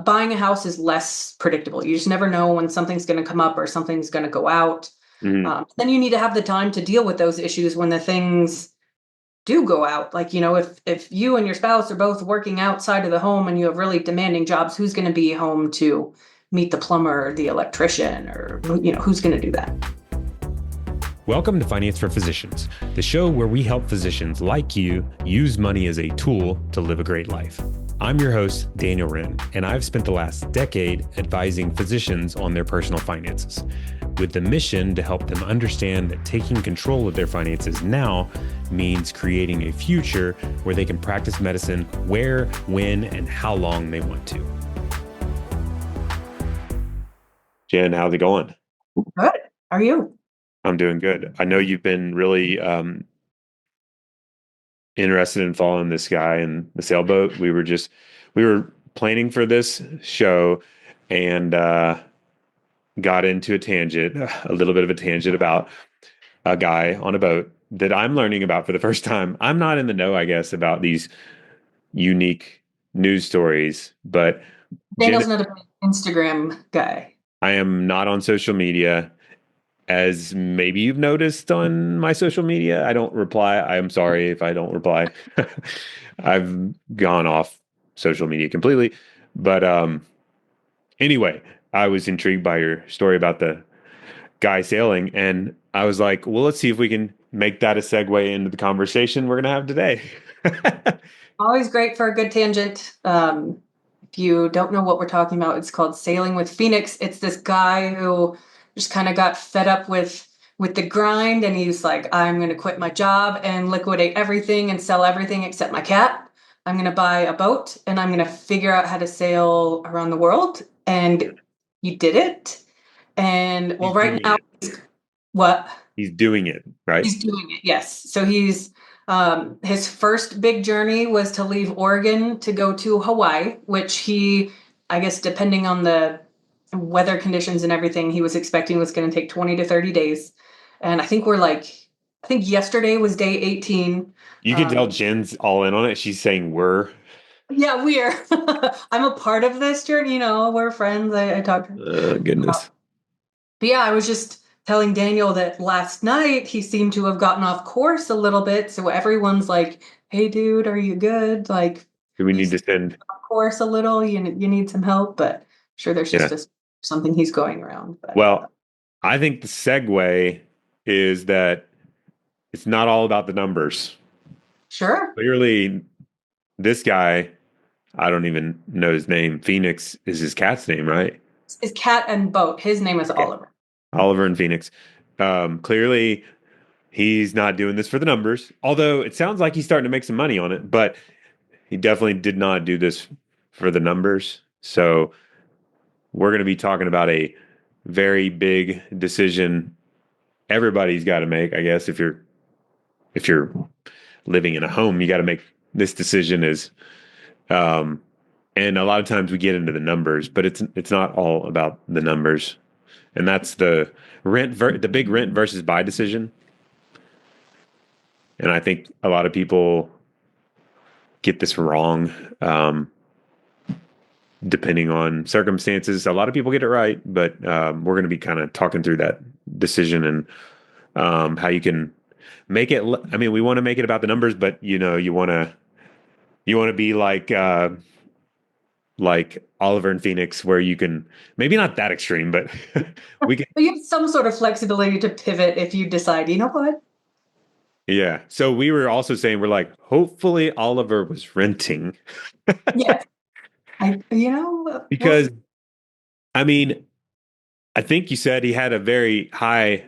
buying a house is less predictable. You just never know when something's going to come up or something's going to go out. Mhm. Then you need to have the time to deal with those issues when the things do go out. Like, if you and your spouse are both working outside of the home and you have really demanding jobs, who's going to be home to meet the plumber or the electrician, or who's going to do that? Welcome to Finance for Physicians, the show where we help physicians like you use money as a tool to live a great life. I'm your host, Daniel Wren, and I've spent the last decade advising physicians on their personal finances, with the mission to help them understand that taking control of their finances now means creating a future where they can practice medicine where, when, and how long they want to. Jen, how's it going? Good. How are you? I'm doing good. I know you've been really interested in following this guy in the sailboat. We were planning for this show and got into a little bit of a tangent about a guy on a boat that I'm learning about for the first time. I'm not in the know, I guess, about these unique news stories, but Jen, Daniel's not a big Instagram guy. I am not on social media. As maybe you've noticed on my social media, I don't reply. I'm sorry if I don't reply. I've gone off social media completely. But anyway, I was intrigued by your story about the guy sailing, and I was like, well, let's see if we can make that a segue into the conversation we're going to have today. Always great for a good tangent. If you don't know what we're talking about, it's called Sailing with Phoenix. It's this guy who just kind of got fed up with the grind, and he's like, I'm going to quit my job and liquidate everything and sell everything except my cat. I'm going to buy a boat and I'm going to figure out how to sail around the world. And he did it. And well, He's right doing now, it. what? He's doing it, right? He's doing it, yes. So his first big journey was to leave Oregon to go to Hawaii, which I guess, depending on the weather conditions and everything, he was expecting was going to take 20 to 30 days. And I think yesterday was day 18. You can tell Um, Jen's all in on it. She's saying we're. yeah, I'm a part of this journey, we're friends. I talked. Goodness. But yeah, I was just telling Daniel that last night he seemed to have gotten off course a little bit. So everyone's like, "Hey, dude, are you good? Like, Do we you need to seem send? off course a little. You need some help." But I'm sure there's Yeah. just something he's going around. But Well, I think the segue is that it's not all about the numbers. sure, Clearly, this guy, I don't even know his name. Phoenix is his cat's name, right? his cat and boat. His name is Okay. Oliver. Oliver and Phoenix. Clearly, he's not doing this for the numbers, although it sounds like he's starting to make some money on it, but he definitely did not do this for the numbers. So we're going to be talking about a very big decision everybody's got to make, I guess. If you're living in a home, you got to make this decision is um and a lot of times we get into the numbers, but it's not all about the numbers. And that's the big rent versus buy decision. And I think a lot of people get this wrong, depending on circumstances. A lot of people get it right, but we're going to be kind of talking through that decision and how you can make it. I mean, we want to make it about the numbers, but you want to be like Oliver and Phoenix, where you can maybe not that extreme, but we can. But you have some sort of flexibility to pivot if you decide, you know what? Yeah. So we were also saying we're like, hopefully Oliver was renting Yes, we'll see. because I mean, I think you said he had a very high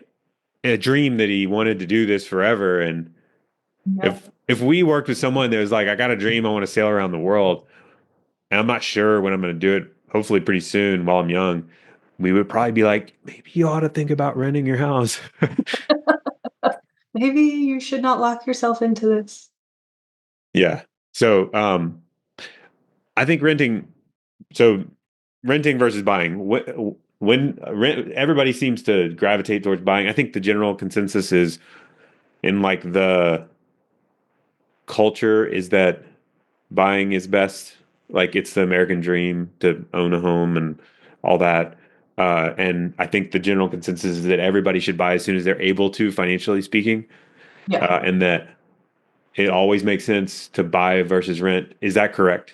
a dream that he wanted to do this forever. And Yeah. if we worked with someone that was like, I got a dream, I want to sail around the world, and I'm not sure when I'm going to do it, hopefully pretty soon while I'm young, we would probably be like, maybe you ought to think about renting your house. Maybe you should not lock yourself into this. Yeah. So I think so renting versus buying. When everybody seems to gravitate towards buying, I think the general consensus is in like the culture is that buying is best. Like it's the American dream to own a home and all that. And I think the general consensus is that everybody should buy as soon as they're able to, financially speaking, Yeah. and that it always makes sense to buy versus rent. Is that correct?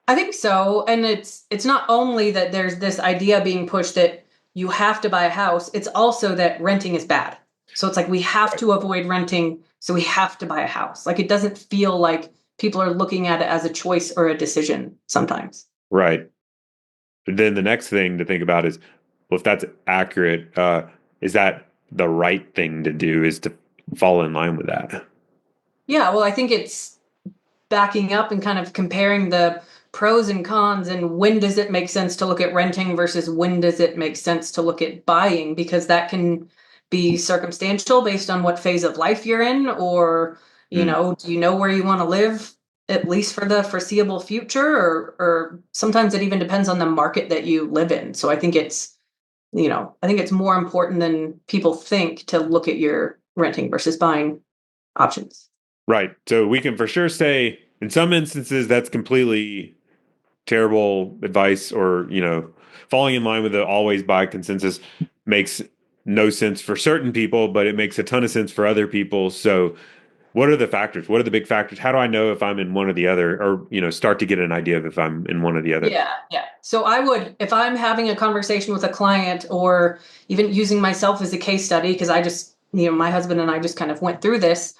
I think so. And it's not only that there's this idea being pushed that you have to buy a house, it's also that renting is bad. So it's like we have to avoid renting, so we have to buy a house. Like it doesn't feel like people are looking at it as a choice or a decision sometimes. Right. But then the next thing to think about is, well, if that's accurate, is that the right thing to do is to fall in line with that? Yeah, well, I think it's backing up and kind of comparing the pros and cons and when does it make sense to look at renting versus when does it make sense to look at buying, because that can be circumstantial based on what phase of life you're in, or Mm. do you know where you want to live at least for the foreseeable future, or sometimes it even depends on the market that you live in. So I think it's more important than people think to look at your renting versus buying options. Right. So we can for sure say in some instances that's completely terrible advice, or, falling in line with the always buy consensus makes no sense for certain people, but it makes a ton of sense for other people. So what are the factors? What are the big factors? How do I know if I'm in one or the other, or, start to get an idea of if I'm in one or the other? Yeah, yeah. So I would, if I'm having a conversation with a client or even using myself as a case study, because my husband and I just kind of went through this.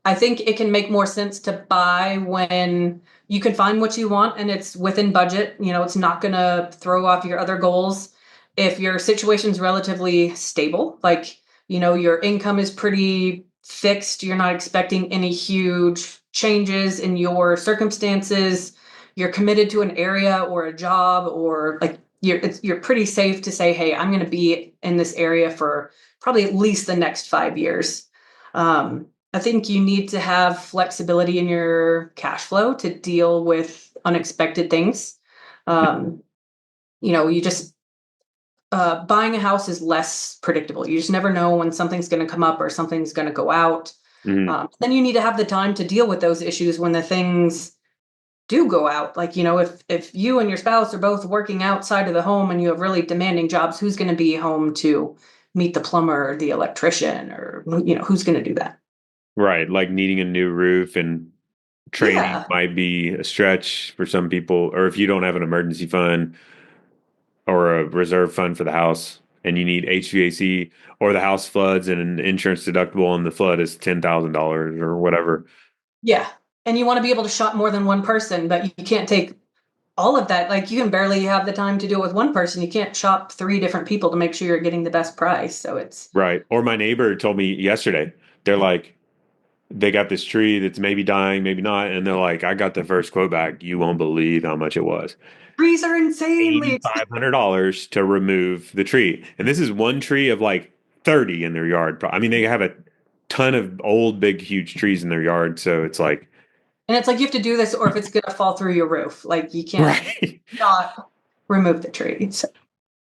I think it can make more sense to buy when you can find what you want and it's within budget. It's not going to throw off your other goals. If your situation's relatively stable, like, your income is pretty fixed, you're not expecting any huge changes in your circumstances, you're committed to an area or a job, or like you're pretty safe to say, hey, I'm going to be in this area for probably at least the next 5 years. I think you need to have flexibility in your cash flow to deal with unexpected things. um, you just buying a house is less predictable. You just never know when something's going to come up or something's going to go out. Mhm. Then you need to have the time to deal with those issues when the things do go out. Like, if you and your spouse are both working outside of the home and you have really demanding jobs, who's going to be home to meet the plumber or the electrician, or who's going to do that? Right. Like needing a new roof and training Yeah. might be a stretch for some people, or if you don't have an emergency fund or a reserve fund for the house and you need HVAC, or the house floods and an insurance deductible and the flood is $10,000 or whatever. Yeah. And you want to be able to shop more than one person, but you can't take all of that. Like, you can barely have the time to do it with one person. You can't shop three different people to make sure you're getting the best price. So it's, Right. Or my neighbor told me yesterday, they're like, they got this tree that's maybe dying, maybe not. And they're like, I got the first quote back. You won't believe how much it was. trees are insanely expensive. $8,500 to remove the tree. And this is one tree of like 30 in their yard. I mean, they have a ton of old, big, huge trees in their yard. So it's like, And it's like you have to do this, or if it's going to fall through your roof, like you can't right. not remove the tree. So,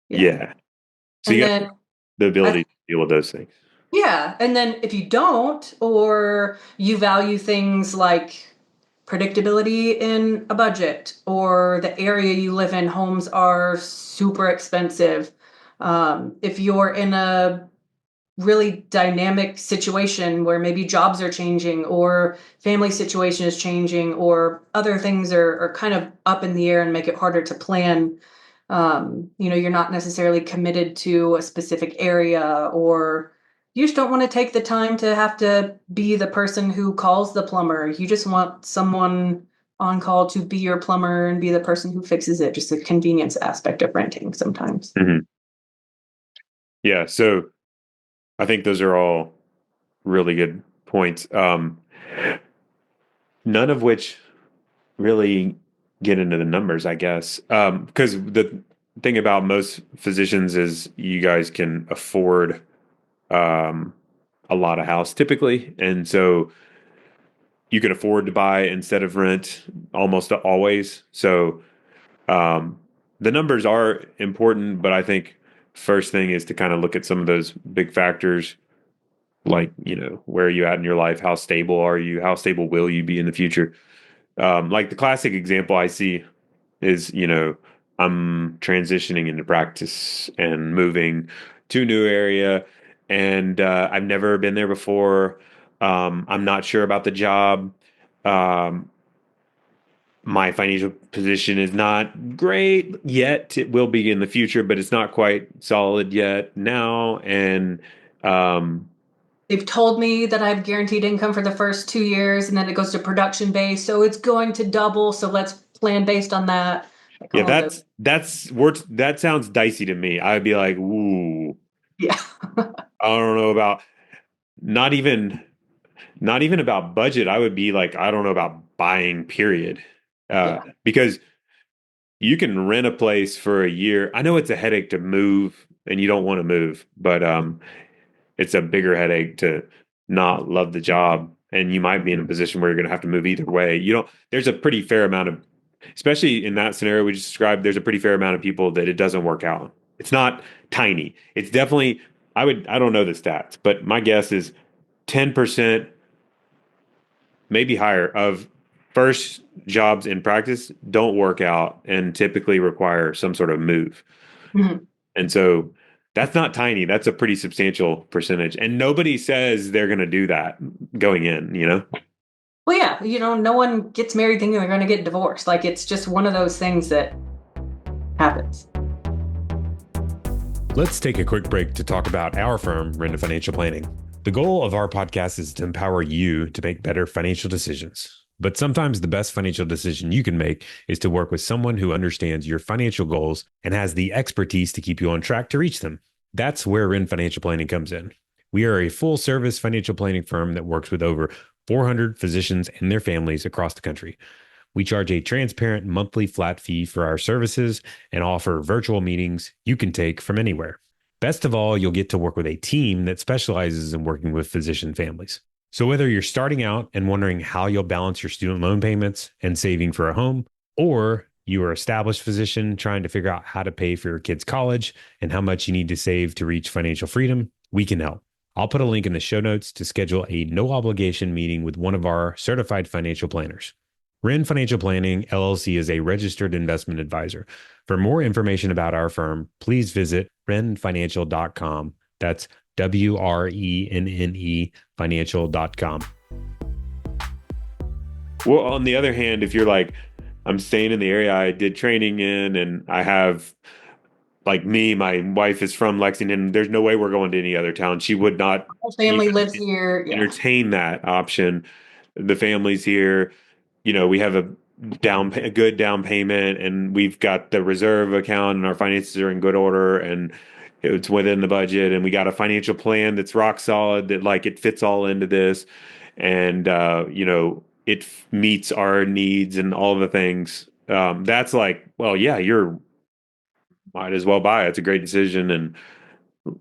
yeah. Yeah. So And you got then, the I, ability to deal with those things. yeah. And then if you don't, or you value things like predictability in a budget, or the area you live in, homes are super expensive. If you're in a really dynamic situation where maybe jobs are changing or family situation is changing or other things are kind of up in the air and make it harder to plan. You're not necessarily committed to a specific area, or you just don't want to take the time to have to be the person who calls the plumber. You just want someone on call to be your plumber and be the person who fixes it. Just a convenience aspect of renting sometimes. Mhm. Yeah. So I think those are all really good points. None of which really get into the numbers, I guess. Because the thing about most physicians is you guys can afford um, a lot of house typically. And so you can afford to buy instead of rent almost always. So um, the numbers are important, but I think first thing is to kind of look at some of those big factors, like, where are you at in your life? How stable are you? How stable will you be in the future? Like the classic example I see is, I'm transitioning into practice and moving to a new area, and I've never been there before. I'm not sure about the job. Um, my financial position is not great yet. It will be in the future, but it's not quite solid yet now. And um, They've told me that I have guaranteed income for the first 2 years and then it goes to production base. So it's going to double. So let's plan based on that. Like yeah, all of those. that sounds dicey to me. I'd be like, ooh, Yeah. I don't know about not even not even about budget. I would be like, I don't know about buying, period. Yeah. Because you can rent a place for a year. I know it's a headache to move and you don't want to move, but it's a bigger headache to not love the job. And you might be in a position where you're going to have to move either way. There's a pretty fair amount of, especially in that scenario we just described, there's a pretty fair amount of people that it doesn't work out. It's not tiny. It's definitely, I don't know the stats, but my guess is 10%, maybe higher, of first jobs in practice don't work out and typically require some sort of move. Mhm. And so that's not tiny. That's a pretty substantial percentage. And nobody says they're going to do that going in. Well, yeah, no one gets married thinking they're going to get divorced. Like it's just one of those things that happens. Let's take a quick break to talk about our firm, Renda Financial Planning. The goal of our podcast is to empower you to make better financial decisions. But sometimes the best financial decision you can make is to work with someone who understands your financial goals and has the expertise to keep you on track to reach them. That's where Ren Financial Planning comes in. We are a full service financial planning firm that works with over 400 physicians and their families across the country. We charge a transparent monthly flat fee for our services and offer virtual meetings you can take from anywhere. Best of all, you'll get to work with a team that specializes in working with physician families. So whether you're starting out and wondering how you'll balance your student loan payments and saving for a home, or you are an established physician trying to figure out how to pay for your kids' college and how much you need to save to reach financial freedom, we can help. I'll put a link in the show notes to schedule a no obligation meeting with one of our certified financial planners. Ren Financial Planning, LLC is a registered investment advisor. For more information about our firm, please visit renfinancial.com. That's WRENNE financial.com. Well, on the other hand, if you're like, I'm staying in the area I did training in, and I have, like me, my wife is from Lexington, there's no way we're going to any other town. She would not Whole even family lives here. Yeah. entertain that option. The family's here. We have a good down payment, and we've got the reserve account, and our finances are in good order, and it's within the budget, and we got a financial plan that's rock solid, that like it fits all into this, and meets our needs and all the things. That's like, well, yeah, you're might as well buy it. It's a great decision, and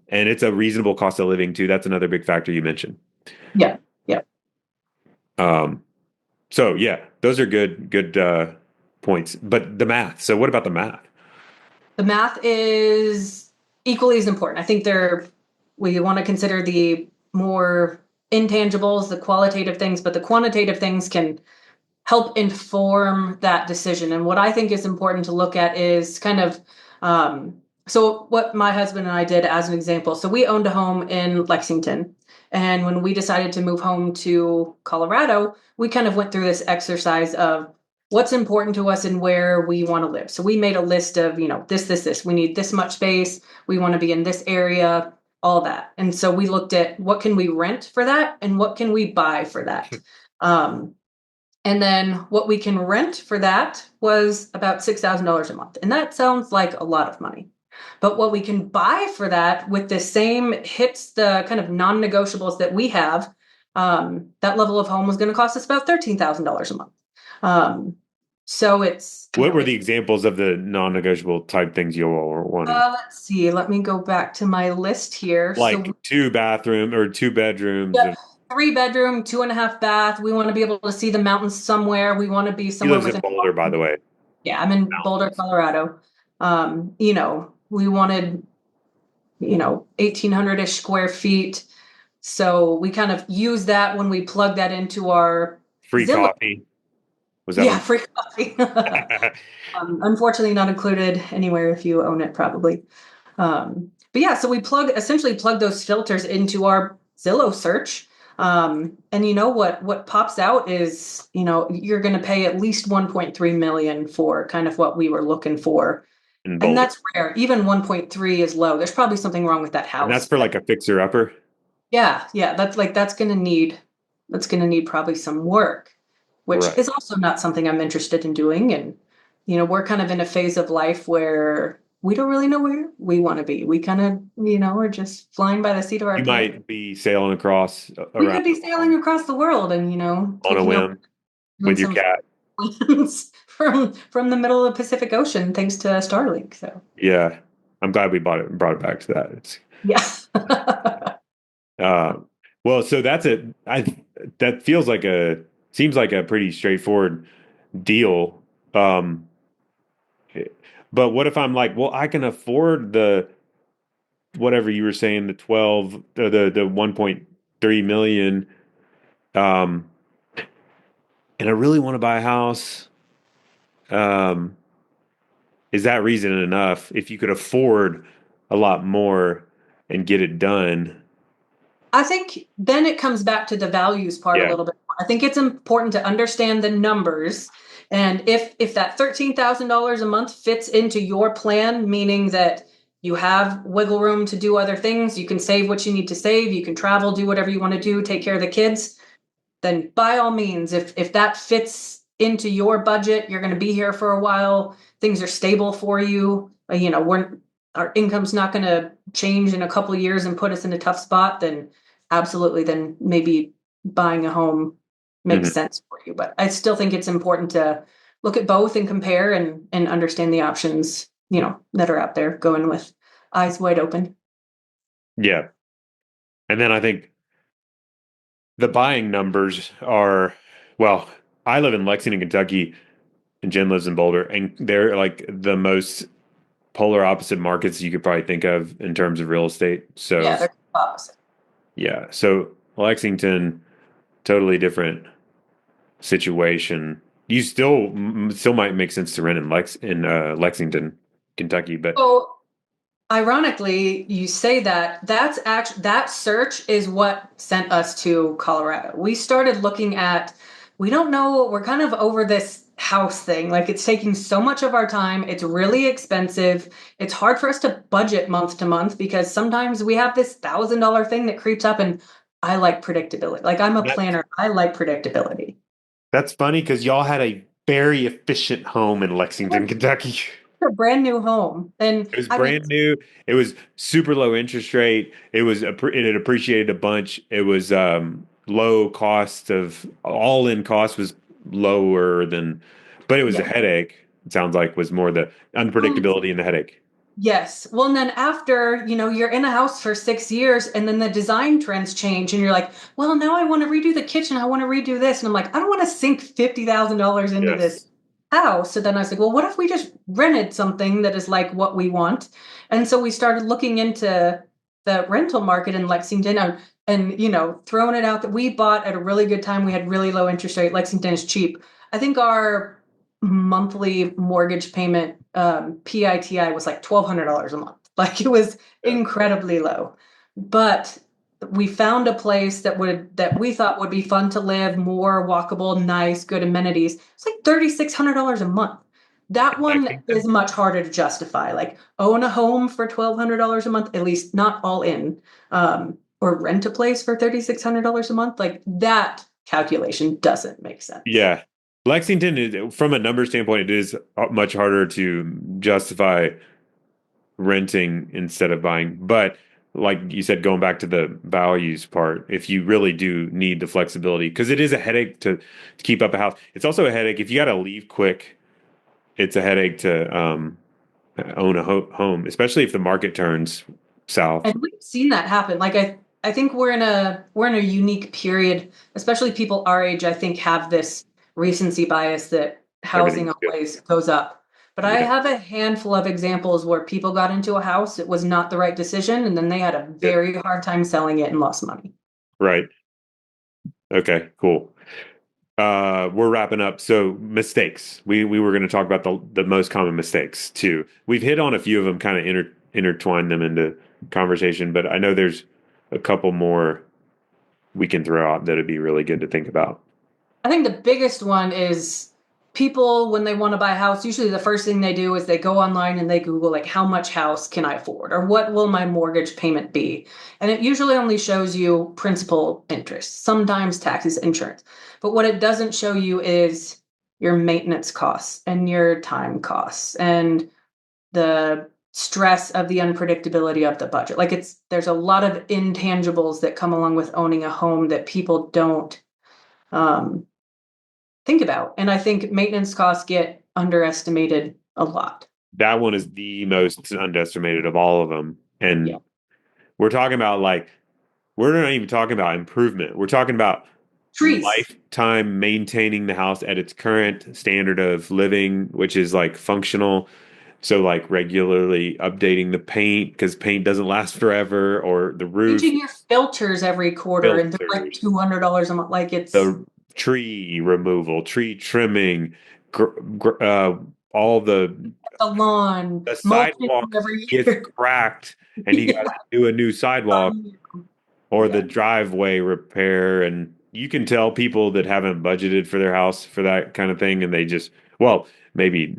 it's a reasonable cost of living too. That's another big factor you mentioned. Yeah. Yeah. Um, So yeah, those are good points. But the math. So what about the math? The math is equally as important. I think we want to consider the more intangibles, the qualitative things, but the quantitative things can help inform that decision. And what I think is important to look at is kind of so what my husband and I did as an example. So we owned a home in Lexington. And when we decided to move home to Colorado, we kind of went through this exercise of what's important to us and where we want to live. So we made a list of, this. We need this much space. We want to be in this area, all that. And so we looked at what can we rent for that and what can we buy for that. And then what we can rent for that was about $6,000 a month. And that sounds like a lot of money. But what we can buy for that with the same hits the kind of non-negotiables that we have, that level of home was going to cost us about $13,000 a month. So What were the examples of the non-negotiable type things you all were wanting? Let's see. Let me go back to my list here. Like 2 bathroom or 2 bedrooms. Yep, 3 bedroom, 2.5 bath. We want to be able to see the mountains somewhere. We want to be He somewhere lives in within. Boulder, by the way. Yeah, I'm in Boulder, Colorado. We wanted, 1,800-ish square feet. So we kind of use that when we plug that into our Free Zillow. coffee. Was that Yeah, on? free coffee. Unfortunately, not included anywhere if you own it, probably. But yeah, so we essentially plug those filters into our Zillow search. And you know what pops out is, you're going to pay at least 1.3 million for kind of what we were looking for. In And Boulder? that's rare. Even 1.3 is low. There's probably something wrong with that And that's house. for like a fixer upper. Yeah, yeah, that's gonna need probably some work, which Right. is also not something I'm interested in doing. And we're kind of in a phase of life where we don't really know where we want to be. We kind of, are just flying by the seat of our You pants. might be sailing across We around could be sailing across the world and, on a taking over, whim doing with your some cat. plans from the middle of the Pacific Ocean, thanks to Starlink. So Yeah. I'm glad we brought it back to that. It's yeah. uh well, so that's it. That feels like seems like a pretty straightforward deal. Um but what if I'm like, well, I can afford the whatever you were saying, the 12 the 1.3 million, um and I really want to buy a house. Um is that reason enough if you could afford a lot more and get it done? I think then it comes back to the values part a Yeah. little bit more. I think it's important to understand the numbers. And if that $13,000 a month fits into your plan, meaning that you have wiggle room to do other things, you can save what you need to save, you can travel, do whatever you want to do, take care of the kids, then by all means, if that fits into your budget, you're going to be here for a while, things are stable for you, our income's not going to change in a couple of years and put us in a tough spot, then absolutely, then maybe buying a home makes Mhm. sense for you. But I still think it's important to look at both and compare and understand the options, that are out there, going with eyes wide open. Yeah. And then I think the buying numbers are, well, I live in Lexington, Kentucky, and Jen lives in Boulder, and they're like the most polar opposite markets you could probably think of in terms of real estate. Yeah, So, they're opposite. yeah. So Lexington, totally different situation. You still might make sense to rent in Lexington, Kentucky, but So ironically, you say that search is what sent us to Colorado. We started looking at, we don't know, we're kind of over this house thing. Like, it's taking so much of our time. It's really expensive. It's hard for us to budget month to month because sometimes we have this $1,000 thing that creeps up, and I like predictability. Like, I'm a that, planner. I like predictability. that's funny because y'all had a very efficient home in Lexington, Kentucky. A brand new home. And It was I mean, brand new. It was super low interest rate. It had appreciated a bunch. It was low cost of all in cost was lower than, but it was a yeah. headache. It sounds like was more the unpredictability and the headache. Yes. Well, and then after, you're in a house for 6 years and then the design trends change and you're like, well, now I want to redo the kitchen. I want to redo this. And I'm like, I don't want to sink $50,000 into Yes. this house. So then I was like, well, what if we just rented something that is like what we want? And so we started looking into the rental market in Lexington, and, throwing it out that we bought at a really good time. We had really low interest rate. Lexington is cheap. I think our monthly mortgage payment, PITI, was like $1,200 a month. Like, it was Yeah. incredibly low. But we found a place that we thought would be fun to live, more walkable, nice, good amenities. It's like $3,600 a month. That one is Lexington? much harder to justify. Like, own a home for $1,200 a month, at least not all in, or rent a place for $3,600 a month. Like, that calculation doesn't make sense. Yeah. Lexington is, from a number standpoint, it is much harder to justify renting instead of buying. But like you said, going back to the values part, if you really do need the flexibility, because it is a headache to keep up a house. It's also a headache if you got to leave quick. It's a headache to own a home, especially if the market turns south. And we've seen that happen. Like, I think we're in a unique period, especially people our age, I think, have this recency bias that housing Everything's good. always goes up. But I Yeah. have a handful of examples where people got into a house, it was not the right decision, and then they had a Yep. very hard time selling it and lost money. Right. Okay. Cool. We're wrapping up. So mistakes. We were going to talk about the most common mistakes too. We've hit on a few of them, kind of intertwined them into conversation, but I know there's a couple more we can throw out that'd be really good to think about. I think the biggest one is people, when they want to buy a house, usually the first thing they do is they go online and they Google, like, how much house can I afford? Or what will my mortgage payment be? And it usually only shows you principal, interest, sometimes taxes, insurance. But what it doesn't show you is your maintenance costs and your time costs and the stress of the unpredictability of the budget. Like, there's a lot of intangibles that come along with owning a home that people don't um, think about. And I think maintenance costs get underestimated a lot. That one is the most underestimated of all of them. And Yeah. we're talking about like, we're not even talking about improvement. We're talking about Trees. lifetime maintaining the house at its current standard of living, which is like functional. So like regularly updating the paint because paint doesn't last forever, or the roof, Changing your filters every quarter, and they're like filters, $200 a month. Like, it's the tree removal, tree trimming, all the lawn, the mulching sidewalk every gets year. cracked and you got Yeah. to do a new sidewalk or the Yeah. driveway repair. And you can tell people that haven't budgeted for their house for that kind of thing. And they just, well, maybe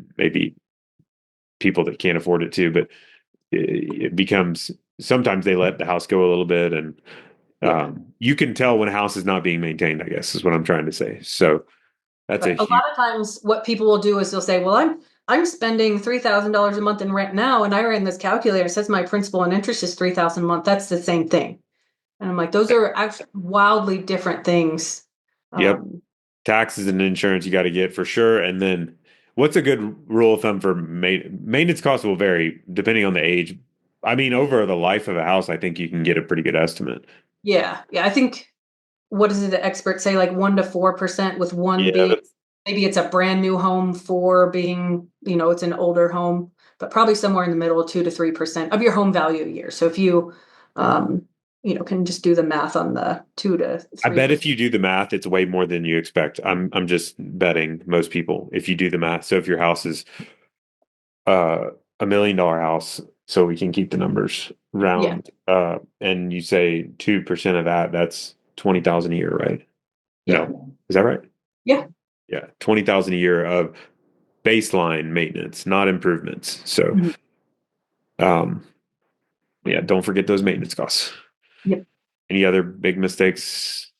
people that can't afford it too, but it becomes sometimes they let the house go a little bit. And Yeah. you can tell when a house is not being maintained, I guess is what I'm trying to say. So that's a But a huge, lot of times what people will do is they'll say, well, I'm spending $3,000 a month in rent now, and I ran this calculator. It says my principal and interest is 3,000 a month. That's the same thing. And I'm like, those are actually wildly different things. yep. Um, Taxes and insurance you got to get for sure. And then what's a good rule of thumb for maintenance costs will vary depending on the age. I mean, over the life of a house, I think you can get a pretty good estimate. yeah, yeah. I think, what is it the experts say, like 1 to 4%, with one Yeah, being maybe it's a brand new home, four being, it's an older home, but probably somewhere in the middle, 2 to 3% of your home value a year. So if you, um, can just do the math on the two to I three bet if percent. you do the math, it's way more than you expect. I'm just betting most people if you do the math. So if your house is uh $1 million house, so we can keep the numbers Yeah, round, and you say 2% of that, that's 20,000 a year, right? yeah, No, is that right? yeah. Yeah, 20,000 a year of baseline maintenance, not improvements. So, Mhm. um, yeah, don't forget those maintenance costs. Yep. Any other big mistakes?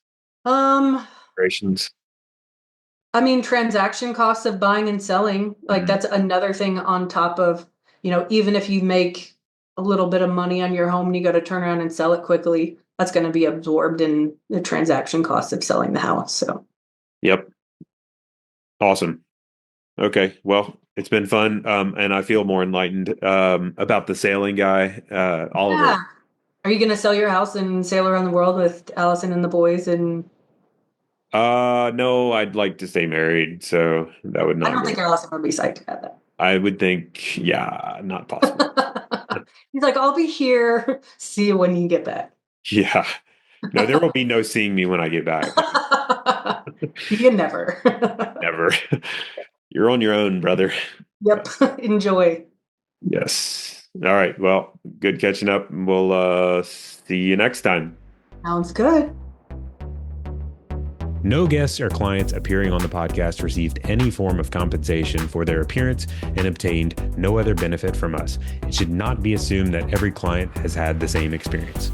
Um, Operations? I mean, transaction costs of buying and selling, like, Mhm. that's another thing on top of, even if you make a little bit of money on your home and you got to turn around and sell it quickly, that's going to be absorbed in the transaction costs of selling the house. So, Yep. Awesome. Okay. Well, it's been fun. And I feel more enlightened, about the sailing guy, Oliver. yeah. Are you going to sell your house and sail around the world with Allison and the boys? And No, I'd like to stay married, so that would I not don't go. think Allison would be psyched about I would think, yeah, not possible. that. He's like, I'll be here. See you when you get back. Yeah. No, there will be no seeing me when I get back. You never. Never. You're on your own, brother. Yep. Enjoy. Yes. All right. Well, good catching up. We'll see you next time. Sounds good. No guests or clients appearing on the podcast received any form of compensation for their appearance and obtained no other benefit from us. It should not be assumed that every client has had the same experience.